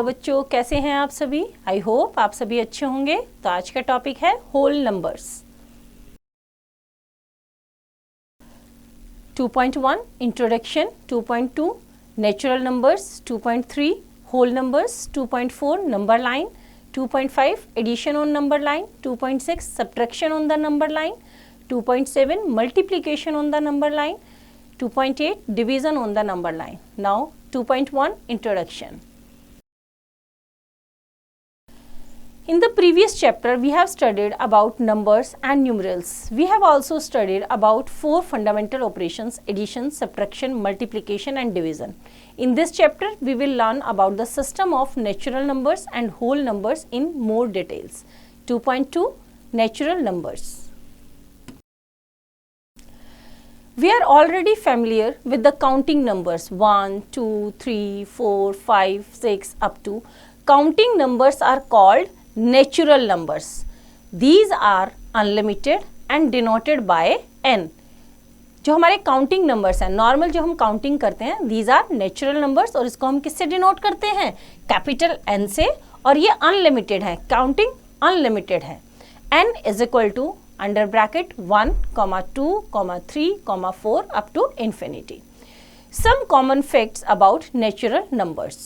बच्चों, कैसे हैं आप सभी? आई होप आप सभी अच्छे होंगे। तो आज का टॉपिक है whole numbers. 2.1 introduction, 2.2 natural numbers, 2.3 whole numbers, 2.4 number line, 2.5 addition on number line, 2.6 subtraction on the number line, 2.7 multiplication on the number line, 2.8 division on the number line. Now 2.1 introduction. In the previous chapter we have studied about numbers and numerals. We have also studied about 4 fundamental operations: addition, subtraction, multiplication and division. In this chapter we will learn about the system of natural numbers and whole numbers in more details. 2.2 natural numbers. We are already familiar with the counting numbers 1, 2, 3, 4, 5, 6 up to. Counting numbers are called natural numbers. These are unlimited and denoted by n. जो हमारे counting numbers हैं, normal जो हम counting करते हैं, these are natural numbers और इसको हम किससे डिनोट करते हैं? कैपिटल n से। और ये अनलिमिटेड है, काउंटिंग अनलिमिटेड है। n is equal to under bracket 1, 2, 3, 4 up to infinity. Some common facts about natural numbers.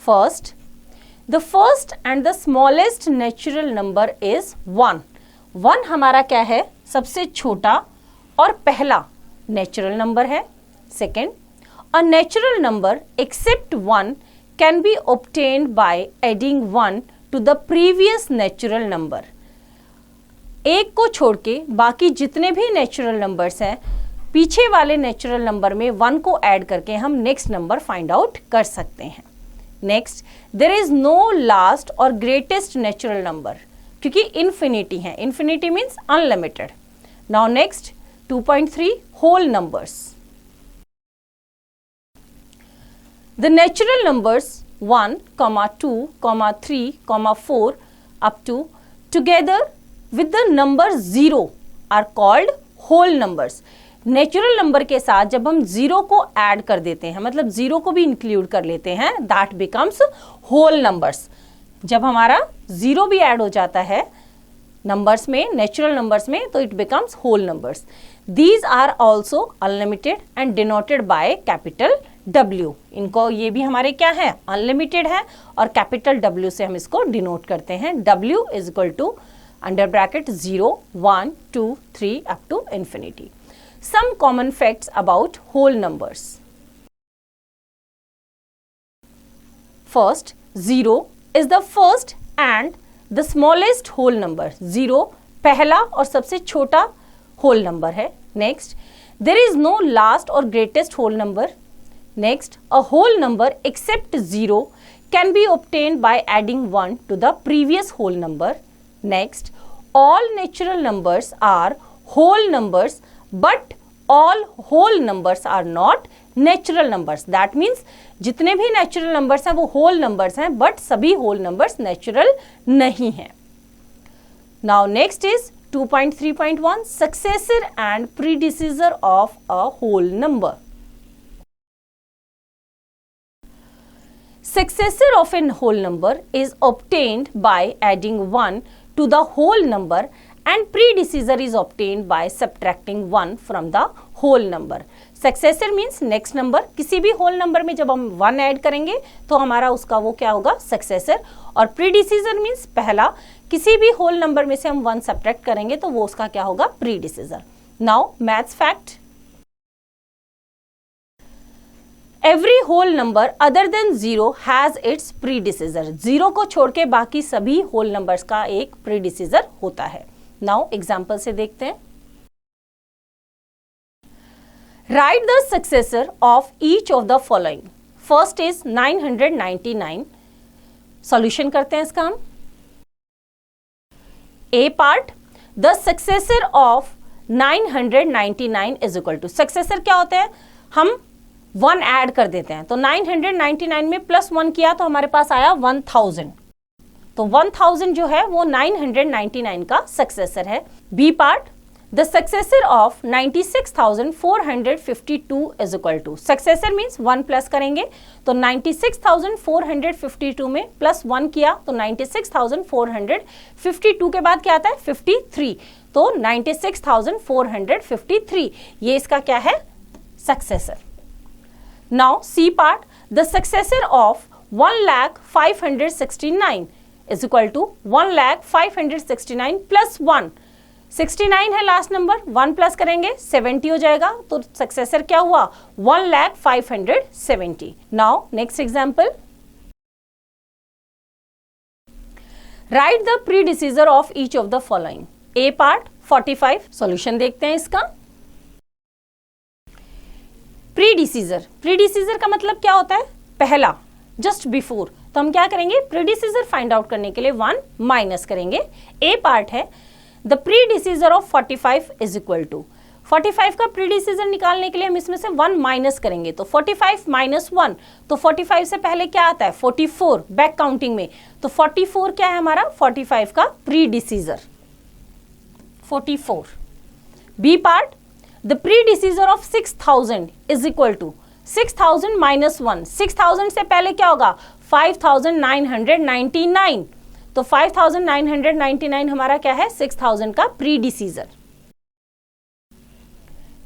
First, the first and the smallest natural number is 1. 1 हमारा क्या है? सबसे छोटा और पहला natural number है। Second, a natural number except 1 can be obtained by adding 1 to the previous natural number. एक को छोड़ के बाकी जितने भी नेचुरल नंबर्स हैं, पीछे वाले नेचुरल नंबर में 1 को ऐड करके हम नेक्स्ट नंबर फाइंड आउट कर सकते हैं। Next, there is no last और ग्रेटेस्ट नेचुरल नंबर, क्योंकि इन्फिनिटी है। Infinity means unlimited. Now next 2.3 whole numbers. The natural numbers 1, 2, 3, 4 up to together with the number 0 are called whole numbers. Natural number के साथ जब हम 0 को add कर देते हैं, मतलब 0 को भी इंक्लूड कर लेते हैं, that becomes whole numbers. जब हमारा 0 भी ऐड हो जाता है नंबर्स में, नेचुरल नंबर्स में, तो it becomes whole numbers. These are also unlimited and denoted by capital W. इनको, ये भी हमारे क्या है? अनलिमिटेड है और कैपिटल W से हम इसको डिनोट करते हैं। W is equal to under bracket 0, 1, 2, 3 up to infinity. Some common facts about whole numbers. First, 0 is the first and the smallest whole number. 0 पहला और सबसे छोटा whole number है। Next, there is no last or greatest whole number. Next, a whole number except 0 can be obtained by adding 1 to the previous whole number. Next, all natural numbers are whole numbers, but all whole numbers are not natural numbers. That means जितने भी natural numbers हैं वो whole numbers हैं, but सभी whole numbers natural नहीं हैं। Now next is 2.3.1 successor and predecessor of a whole number. Successor of a whole number is obtained by adding 1 to the whole number and predecessor is obtained by subtracting 1 from the whole number. Successor means next number. किसी भी whole number में जब हम 1 add करेंगे तो हमारा उसका वो क्या होगा? successor. और predecessor means पहला, किसी भी whole number में से हम 1 subtract करेंगे तो वो उसका क्या होगा? predecessor. Now maths fact. Every whole number other than 0 has its predecessor. 0 को छोड़ के बाकी सभी whole numbers का एक predecessor होता है। Now example से देखते हैं। Write the successor of each of the following. First is 999. Solution करते हैं इसका हम। A part, the successor of 999 is equal to, successor क्या होते हैं? हम 1 ऐड कर देते हैं, तो 999 में प्लस 1 किया तो हमारे पास आया 1000। तो 1000 जो है वो 999 का सक्सेसर है। B part, The successor of 96,452 is equal to, successor means 1 plus करेंगे तो 96,452 में प्लस 1 किया तो 96,452 के बाद क्या आता है 53, तो 96,453 ये इसका क्या है successor. Now C part, the successor of 1,569 is equal to 1,569 plus 1, 69 है लास्ट नंबर, 1 प्लस करेंगे 70 हो जाएगा, तो सक्सेसर क्या हुआ 1,570. Now next example, right the predecessor of each of the following. A part 45, solution देखते हैं इसका. प्रीडिसीजर, प्रीडिसीजर का मतलब क्या होता है पहला, जस्ट बिफोर, तो हम क्या करेंगे प्रीडिसीजर फाइंड आउट करने के लिए 1 माइनस करेंगे. ए पार्ट है the predecessor of 45 is equal to, 45 का प्रीडिसीजर निकालने के लिए हम इसमें से 1 माइनस करेंगे, तो 45 माइनस 1, तो 45 से पहले क्या आता है 44 बैक काउंटिंग में, तो 44 क्या है हमारा 45 का predecessor 44. B part, the predecessor of 6000 is equal to 6000 minus 1, 6000 से पहले क्या होगा 5999, तो 5999 हमारा क्या है 6000 का predecessor.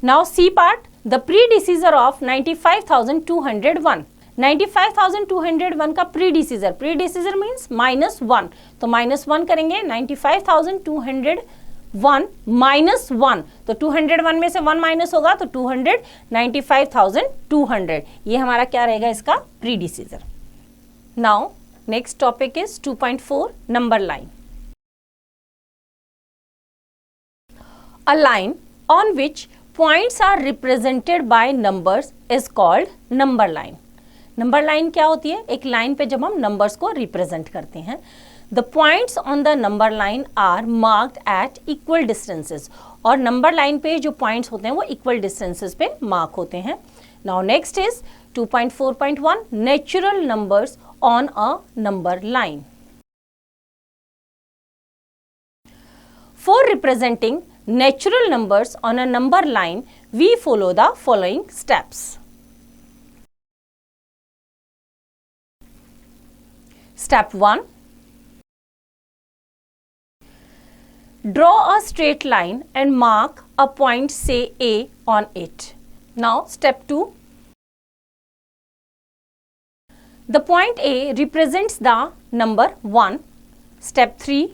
Now C part, the predecessor of 95,201, 95,201 का प्रीडिसीजर, प्रीडिसीजर मीन्स माइनस 1, तो माइनस 1 करेंगे 95,201 माइनस 1, तो 201 में से 1 माइनस होगा तो 200, 95,200 ये हमारा क्या रहेगा इसका predecessor. Now next topic is 2.4 number line. A line on which points are represented by numbers is called number line. Number line क्या होती है, एक लाइन पे जब हम numbers को represent करते हैं. The points on the number line are marked at equal distances. और number line पे जो points होते हैं वो equal distances पे mark होते हैं. Now next is 2.4.1 natural numbers on a number line. For representing natural numbers on a number line, we follow the following steps. Step 1. Draw a straight line and mark a point, say A, on it. Now step 2. The point A represents the number 1. Step 3.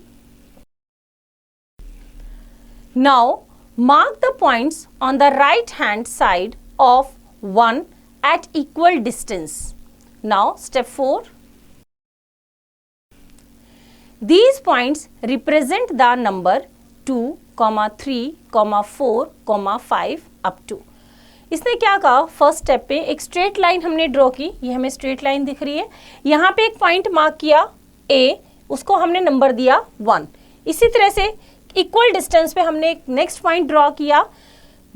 Now mark the points on the right hand side of 1 at equal distance. Now step 4. These points represent the number 2, 3, 4, 5 up to. इसने क्या कहा first step पे एक straight line हमने draw की, ये हमें straight line दिख रही है, यहाँ पे एक पॉइंट मार्क किया A, उसको हमने नंबर दिया 1. इसी तरह से इक्वल डिस्टेंस पे हमने एक नेक्स्ट पॉइंट ड्रॉ किया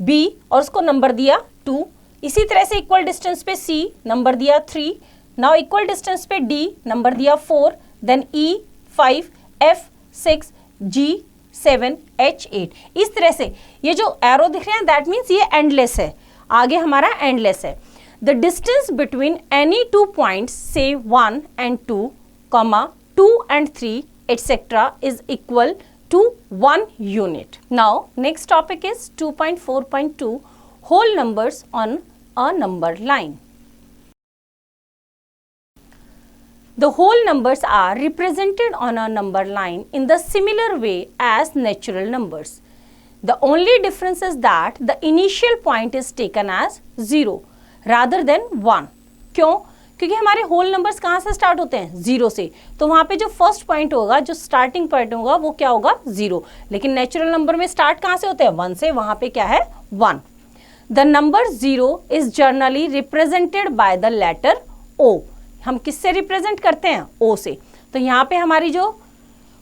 B और उसको नंबर दिया 2. इसी तरह से इक्वल डिस्टेंस पे C नंबर दिया 3. नाउ इक्वल डिस्टेंस पे D नंबर दिया 4, then E 5, F 6, G 7, H 8. इस तरह से ये जो एरो दिख रहे हैं दैट मीन्स ये एंडलेस है, आगे हमारा एंडलेस है. The distance between any 2 points से 1 and 2, 2 and 3 etc. is equal to 1 unit. Now next topic is 2.4.2 whole numbers on a number line. The whole numbers are represented on a number line in the similar way as natural numbers. The only difference is that the initial point is taken as 0 rather than 1. क्यों? क्योंकि हमारे whole numbers कहाँ से start होते हैं 0 से, तो वहाँ पे जो फर्स्ट पॉइंट होगा, जो स्टार्टिंग पॉइंट होगा वो क्या होगा 0. लेकिन नेचुरल नंबर में स्टार्ट कहाँ से होते हैं 1 से, वहाँ पे क्या है 1. The number 0 is generally represented by the letter O. हम किससे रिप्रेजेंट करते हैं O से. तो यहाँ पे हमारी जो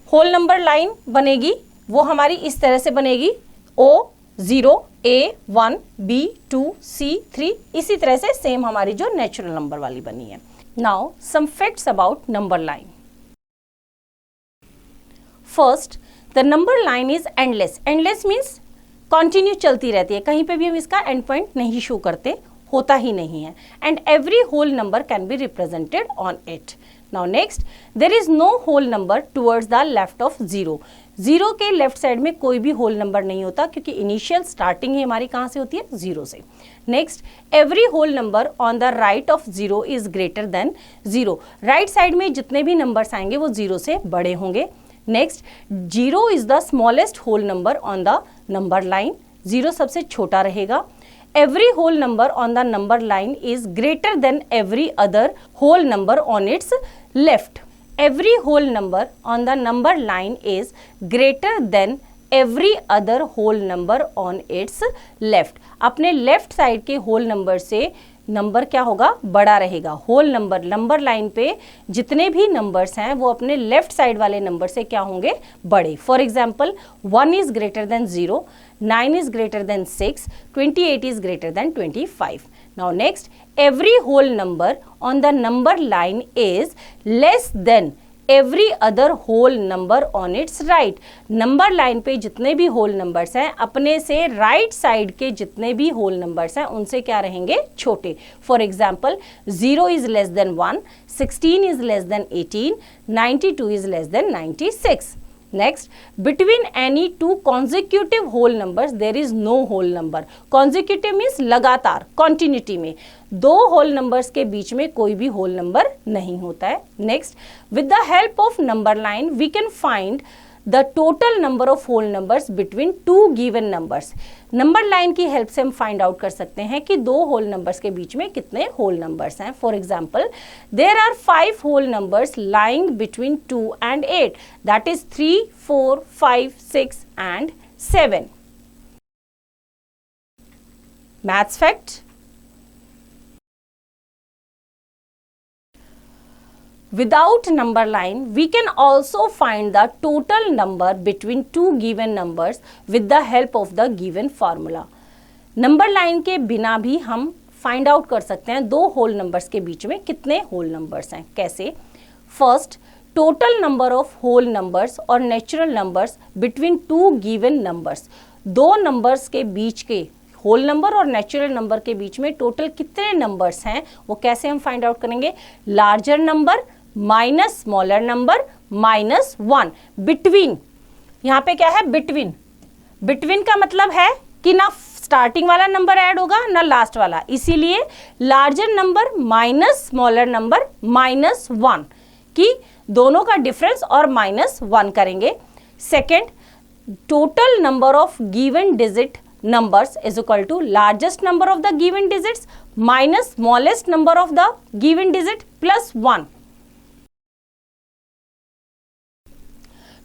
होल नंबर लाइन बनेगी वो हमारी इस तरह से बनेगी O0, A1, B2, C3, इसी तरह से सेम हमारी जो नेचुरल नंबर वाली बनी है. Now some facts about number line. First, the number line is endless. Endless means continue चलती रहती है, कहीं पे भी हम इसका एंड पॉइंट नहीं शो करते, होता ही नहीं है. And every whole number can be represented on it. Now next, there is no whole number towards the left of zero. Zero के लेफ्ट साइड में कोई भी होल नंबर नहीं होता, क्योंकि इनिशियल स्टार्टिंग ही हमारी कहाँ से होती है, जीरो से. Next, every whole number on the right of zero is greater than zero. Right side में जितने भी नंबर्स आएंगे वो जीरो से बड़े होंगे. Next, zero is the smallest whole number on the number line. Zero सबसे छोटा रहेगा. Every whole number on the number line is greater than every other whole number on its left. Every whole number on the number line is greater than every other whole number on its left. अपने left side के whole number से number क्या होगा, बड़ा रहेगा. Whole number, number line पे जितने भी नंबर्स हैं वो अपने लेफ्ट साइड वाले नंबर से क्या होंगे, बड़े. For example 1 is greater then 0, 9 is greater than 6, 28 is greater than 25. Now next, every whole number on the number line is less than every other whole number on its right. Number line पे जितने भी whole numbers हैं अपने से right side के जितने भी whole numbers हैं उनसे क्या रहेंगे, छोटे. For example 0 is less than 1, 16 is less than 18, 92 is less than 96. Next, between any two consecutive whole numbers there is no whole number. Consecutive means लगातार, continuity में दो whole numbers के बीच में कोई भी whole number नहीं होता है. Next, with the help of number line we can find the total number of whole numbers between two given numbers. Number line की हेल्प से हम फाइंड आउट कर सकते हैं कि दो होल नंबर्स के बीच में कितने होल नंबर्स हैं. For example, there are 5 whole numbers lying between 2 and 8, that is 3, 4, 5, 6 and 7. Maths fact. Without number line, we can also find the total number between two given numbers with the help of the given formula. Number line के बिना भी हम find out कर सकते हैं दो whole numbers के बीच में कितने होल नंबर्स हैं. कैसे? First, total number of whole numbers और natural numbers between two given numbers. दो नंबर्स के बीच के होल नंबर और नेचुरल नंबर के बीच में टोटल कितने नंबर्स हैं वो कैसे हम फाइंड आउट करेंगे. Larger number minus smaller number minus 1. Between, यहाँ पे क्या है, बिटवीन. बिटवीन का मतलब है कि ना स्टार्टिंग वाला नंबर ऐड होगा ना लास्ट वाला, इसीलिए larger number minus smaller number minus 1 कि दोनों का डिफरेंस और माइनस 1 करेंगे. Second, total number of given digit numbers is equal to largest number of the given digits minus smallest number of the given digit plus 1.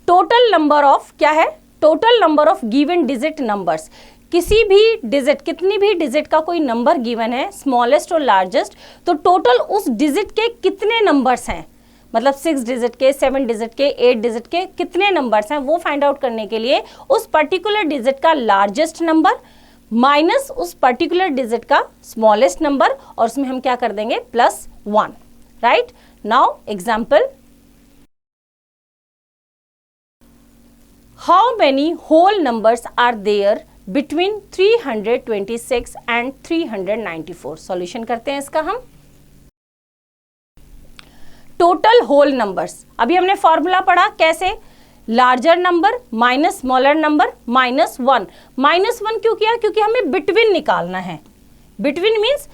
Total number of क्या है, total number of given digit numbers. किसी भी digit, कितनी भी digit का कोई number given है, smallest और लार्जेस्ट, तो टोटल उस डिजिट के कितने नंबर्स हैं, मतलब 6 डिजिट के, 7 डिजिट के, 8 डिजिट के कितने नंबर्स हैं वो फाइंड आउट करने के लिए उस पर्टिकुलर डिजिट का लार्जेस्ट नंबर माइनस उस पर्टिकुलर डिजिट का स्मॉलेस्ट नंबर और उसमें हम क्या कर देंगे, plus 1. Right. Now example, how many whole numbers are there between 326 and 394. Solution करते हैं इसका हम. टोटल होल नंबर्स, अभी हमने फॉर्मूला पढ़ा कैसे, larger number minus smaller number minus 1. Minus 1 क्यों किया, क्योंकि हमें बिटवीन निकालना है. बिटवीन मीन्स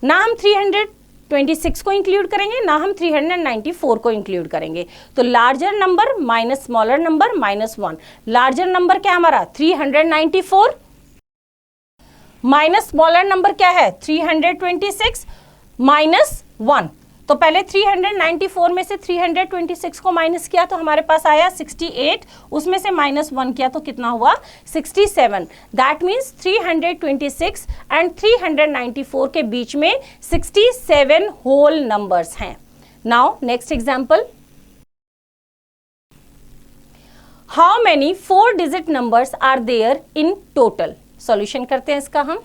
ना हम 326 को इंक्लूड करेंगे ना हम 394 को इंक्लूड करेंगे. तो larger number minus smaller number minus 1. Larger number क्या हमारा 394, माइनस स्मॉलर नंबर क्या है 326 माइनस 1. तो पहले 394 में से 326 को माइनस किया तो हमारे पास आया 68, उसमें से माइनस 1 किया तो कितना हुआ 67. दैट मीन्स 326 एंड 394 के बीच में 67 होल नंबर्स हैं. Now next example, how many 4 digit numbers are there in total. Solution करते हैं इसका हम.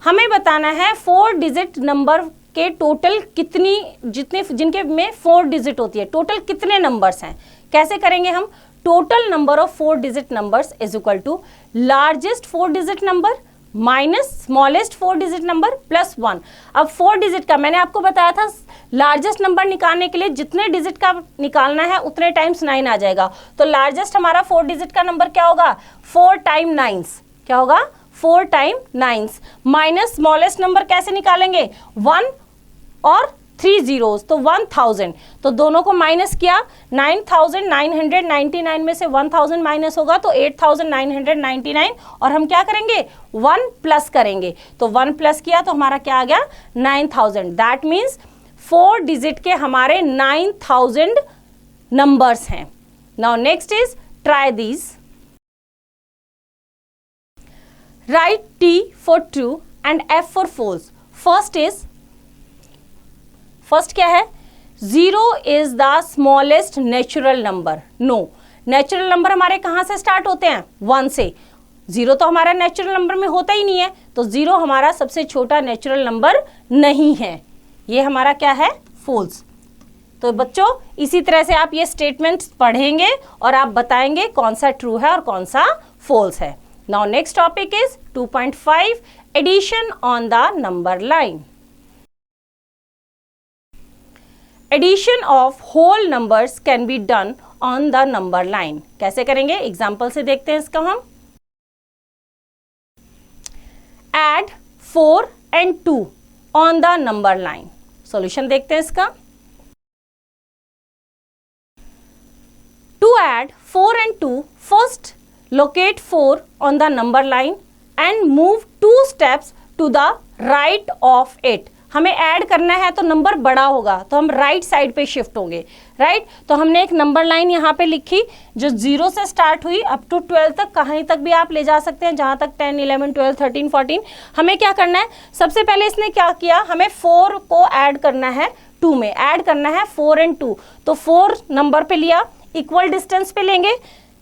हमें बताना है 4 डिजिट नंबर के टोटल कितनी, जितने जिनके में 4 डिजिट होती है, टोटल कितने नंबर्स हैं. कैसे करेंगे हम, total number of 4 digit numbers is equal to largest 4 digit number minus smallest 4 digit number plus 1। अब 4 डिजिट का मैंने आपको बताया था लार्जेस्ट नंबर निकालने के लिए जितने डिजिट का निकालना है उतने टाइम्स 9 आ जाएगा। तो लार्जेस्ट हमारा 4 डिजिट का नंबर क्या होगा, 4 टाइम 9। क्या होगा, 4 टाइम 9 माइनस स्मॉलेस्ट नंबर कैसे निकालेंगे, 1 और 3 zeros तो 1000। तो दोनों को माइनस किया, 9999 में से 1000 माइनस होगा तो 8999 और हम क्या करेंगे 1 प्लस करेंगे। तो 1 प्लस किया तो हमारा क्या आ गया 9000। दैट मीन्स 4 डिजिट के हमारे 9000 नंबर्स हैं। Now next is try these. Right T for true and F for false। First क्या है, 0 is the smallest natural number. No, natural number हमारे कहां से स्टार्ट होते हैं, 1 से। 0 तो हमारा नेचुरल नंबर में होता ही नहीं है, तो 0 हमारा सबसे छोटा नेचुरल नंबर नहीं है। ये हमारा क्या है, फॉल्स। तो बच्चों इसी तरह से आप ये स्टेटमेंट्स पढ़ेंगे और आप बताएंगे कौन सा ट्रू है और कौन सा फॉल्स है। Now next topic is 2.5 addition on the number line. Addition of whole numbers can be done on the number line. कैसे करेंगे, एग्जाम्पल से देखते हैं इसका हम। Add 4 and 2 on the number line. Solution देखते हैं इसका। To add 4 and 2, first locate 4 on the number line and move 2 steps to the right of it। हमें ऐड करना है तो नंबर बड़ा होगा तो हम राइट साइड पे शिफ्ट होंगे, राइट। तो हमने एक नंबर लाइन यहाँ पे लिखी जो 0 से स्टार्ट हुई अप टू 12 तक, कहीं तक भी आप ले जा सकते हैं, जहां तक 10, 11, 12, 13, 14। हमें क्या करना है, सबसे पहले इसने क्या किया, हमें 4 को ऐड करना है 2 में, ऐड करना है 4 and 2। तो 4 नंबर पे लिया, इक्वल डिस्टेंस पे लेंगे,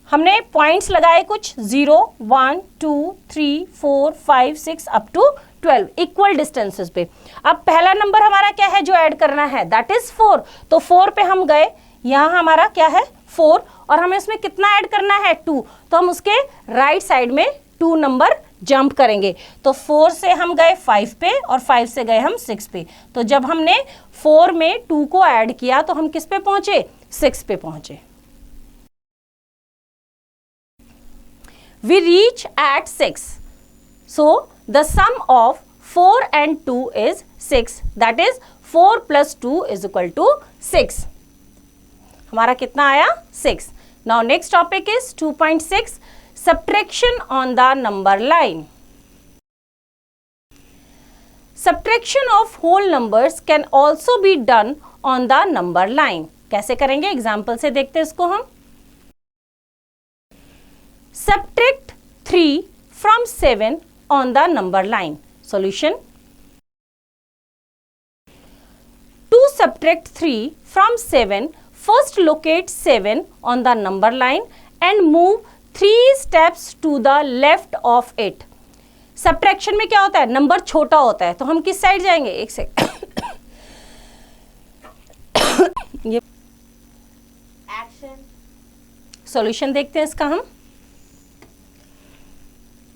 हमने पॉइंट्स लगाए कुछ 0, 1, 2, 3, 4, 5, 6 अप टू 12 इक्वल डिस्टेंसेस पे। अब पहला नंबर हमारा क्या है जो ऐड करना है, दैट इज 4। तो 4 पे हम गए, यहां हमारा क्या है 4 और हमें इसमें कितना ऐड करना है 2। तो हम उसके राइट साइड में 2 नंबर जंप करेंगे। तो 4 से हम गए 5 पे और 5 से गए हम 6 पे। तो जब हमने 4 में 2 को ऐड किया तो हम किस पे पहुंचे, 6 पे पहुंचे। We reach at 6. So the sum of 4 and 2 is 6. That is 4 plus 2 is equal to 6. हमारा कितना आया 6. Now next topic is 2.6 subtraction on the number line. Subtraction of whole numbers can also be done on the number line. कैसे करेंगे, example से देखते हैं इसको हम। Subtract 3 from 7 on the number line. Solution. To subtract 3 from 7, first locate 7 on the number line and move 3 steps to the left of it. Subtraction में क्या होता है, नंबर छोटा होता है, तो हम किस साइड जाएंगे, एक सेकंड। ये एक्शन सॉल्यूशन देखते हैं इसका हम।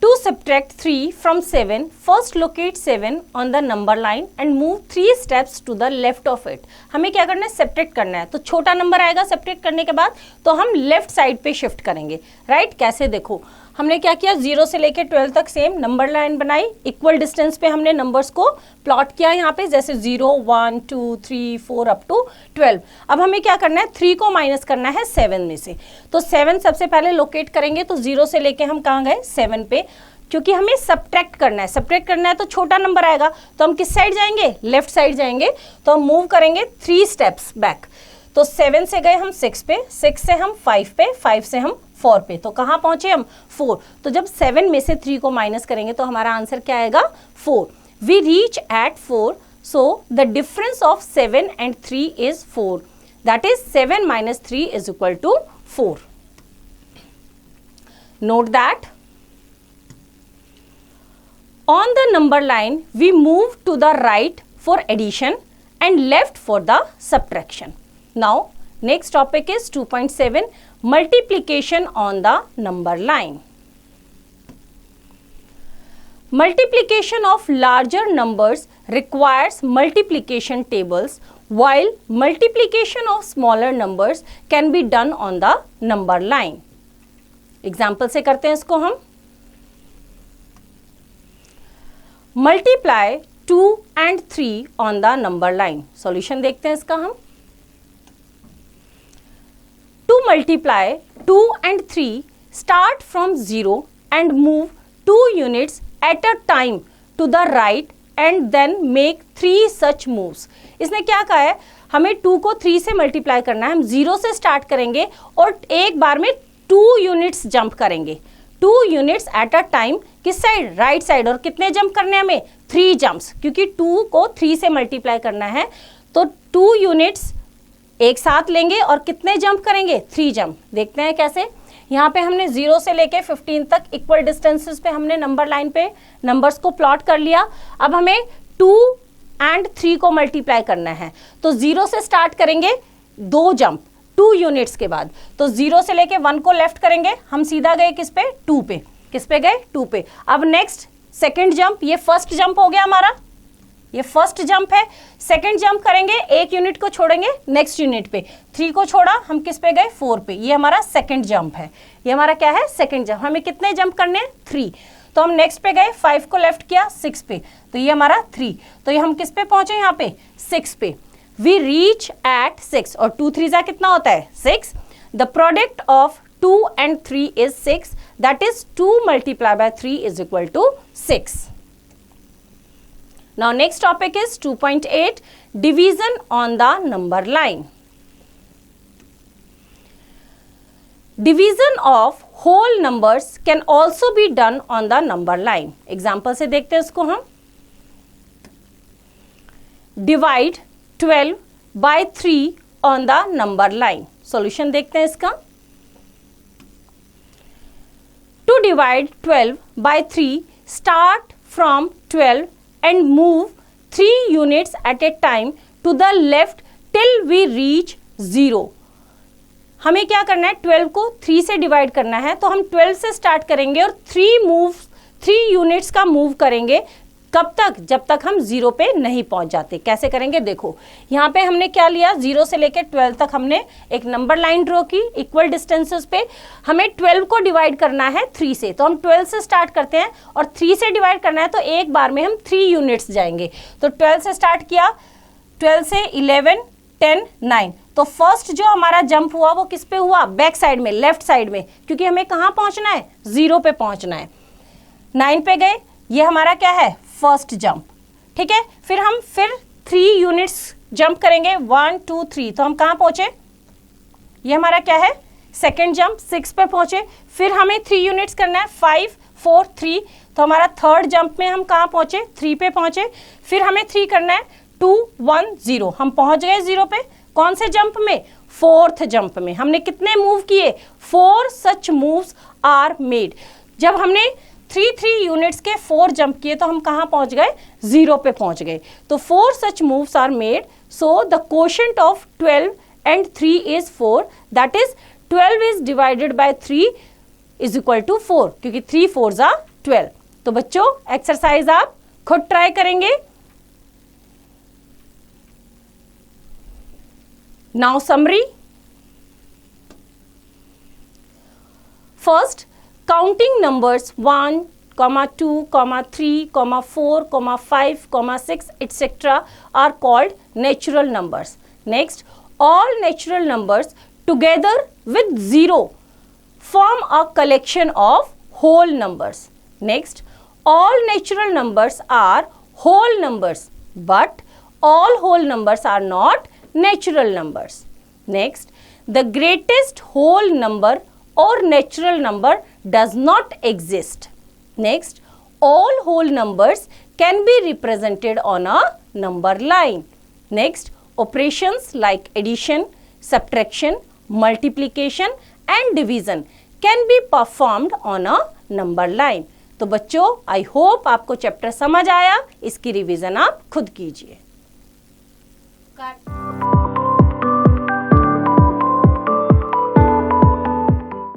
To subtract 3 from 7, first locate 7 on the number line and move 3 steps to the left of it. हमें क्या करना है, सेपरेट करना है। तो छोटा नंबर आएगा सेपरेट करने के बाद, तो हम लेफ्ट साइड पे शिफ्ट करेंगे, राइट। कैसे देखो, हमने क्या किया, 0 से लेके 12 तक सेम नंबर लाइन बनाई, इक्वल डिस्टेंस पे हमने नंबर्स को प्लॉट किया यहाँ पे, जैसे 0, 1, 2, 3, 4 अप टू 12। अब हमें क्या करना है, 3 को माइनस करना है 7 में से। तो 7 सबसे पहले लोकेट करेंगे, तो 0 से लेके हम कहाँ गए, 7 पे, क्योंकि हमें सब्ट्रैक्ट करना है। सब्ट्रैक्ट करना है तो छोटा नंबर आएगा, तो हम किस साइड जाएंगे, लेफ्ट साइड जाएंगे। तो हम मूव करेंगे 3 स्टेप्स बैक। तो 7 से गए हम 6 पे, 6 से हम 5 पे, 5 से हम 4 पे, तो कहाँ पहुंचे हम 4। तो जब 7 में से 3 को माइनस करेंगे तो हमारा आंसर क्या आएगा 4। We reach at 4, so the difference of 7 and 3 is 4। That is 7 minus 3 is equal to 4. Note that on the number line we move to the right for addition and left for the subtraction. Now Next topic is 2.7 multiplication on the number line. Multiplication of larger numbers requires multiplication tables, while multiplication of smaller numbers can be done on the number line. Example से करते हैं इसको हम. Multiply 2 and 3 on the number line. Solution देखते हैं इसका हम. To multiply 2 and 3, start from 0 and move 2 units at a time to the right and then make 3 such moves. इसने क्या कहा है, हमें 2 को 3 से मल्टीप्लाई करना है. हम 0 से स्टार्ट करेंगे और एक बार में 2 यूनिट्स जंप करेंगे. 2 यूनिट्स एट अ टाइम. किस साइड? Right side. और कितने जंप करने हैं हमें? 3 जंप्स, क्योंकि 2 को 3 से मल्टीप्लाई करना है. तो 2 यूनिट्स एक साथ लेंगे और कितने जंप करेंगे? 3 जंप. देखते हैं कैसे. यहाँ पे हमने 0 से लेके 15 तक इक्वल डिस्टेंसेस पे हमने नंबर लाइन पे नंबर्स को प्लॉट कर लिया. अब हमें 2 and 3 को मल्टीप्लाई करना है. तो 0 से स्टार्ट करेंगे, 2 जंप 2 यूनिट्स के बाद. तो 0 से लेके 1 को लेफ्ट करेंगे, हम सीधा गए किस पे? 2 पे. किस पे गए? 2 पे. अब नेक्स्ट सेकेंड जंप, ये फर्स्ट जंप हो गया हमारा, ये फर्स्ट जंप है. सेकंड जंप करेंगे, एक यूनिट को छोड़ेंगे नेक्स्ट यूनिट पे. 3 को छोड़ा, हम किस पे गए? 4 पे. ये हमारा सेकंड जंप है. ये हमारा क्या है? Second jump. हमें कितने जंप करने हैं? 3. तो हम नेक्स्ट पे गए, 5 को लेफ्ट किया, 6 पे. तो ये हमारा 3. तो ये हम किस पे पहुंचे? यहाँ पे 6 पे. We reach at 6. और 2 3 जा कितना होता है? 6. The product of 2 and 3 is 6. That is 2 multiplied by 3 is equal to 6. Now next topic is 2.8 division on the number line. Division of whole numbers can also be done on the number line. Example से देखते हैं इसको हम. Divide 12 by 3 on the number line. Solution देखते हैं इसका. To divide 12 by 3, start from 12 and move 3 units at a time to the left till we reach 0. हमें क्या करना है? 12 को 3 से डिवाइड करना है. तो हम 12 से स्टार्ट करेंगे और 3 यूनिट्स का मूव करेंगे. कब तक? जब तक हम 0 पे नहीं पहुंच जाते. कैसे करेंगे? देखो, यहाँ पे हमने क्या लिया? 0 से लेकर 12 तक हमने एक नंबर लाइन ड्रॉ की इक्वल डिस्टेंसेस पे. हमें 12 को डिवाइड करना है 3 से. तो हम 12 से स्टार्ट करते हैं और 3 से डिवाइड करना है, तो एक बार में हम 3 यूनिट्स जाएंगे. तो 12 से स्टार्ट किया, 12 से 11 10 9. तो फर्स्ट जो हमारा जंप हुआ वो किस पे हुआ? बैक साइड में, लेफ्ट साइड में, क्योंकि हमें कहाँ पहुंचना है? 0 पे पहुंचना है. 9 पे गए, ये हमारा क्या है? First jump. ठीक है. फिर हम 3 यूनिट्स जंप करेंगे, 1 2 3. तो हम कहाँ पहुंचे? ये हमारा क्या है? Second jump. 6 पे पहुंचे. फिर हमें 3 यूनिट्स करना है, 5 4 3. तो हमारा थर्ड जंप में हम कहाँ पहुंचे? 3 पे पहुंचे. फिर हमें 3 करना है, 2 1 0. हम पहुंच गए 0 पे. कौन से जंप में? फोर्थ जंप में. हमने कितने मूव किए? 4 सच मूव्स आर मेड. जब हमने 3 यूनिट्स के 4 जंप किए तो हम कहाँ पहुंच गए? 0 पे पहुंच गए. तो 4 such moves are made. So the quotient of 12 and 3 is 4. That is 12 is divided by 3 is equal to 4, क्योंकि 3 4s are 12. तो बच्चों, एक्सरसाइज आप खुद ट्राई करेंगे. Now summary. First, counting numbers 1, 2, 3, 4, 5, 6, etc. are called natural numbers. Next, all natural numbers together with 0 form a collection of whole numbers. Next, all natural numbers are whole numbers, but all whole numbers are not natural numbers. Next, the greatest whole number or natural number does not exist. Next, all whole numbers can be represented on a number line. Next, operations like addition, subtraction, multiplication and division can be performed on a number line. तो बच्चों, I hope आपको chapter समझ आया. इसकी revision आप खुद कीजिए.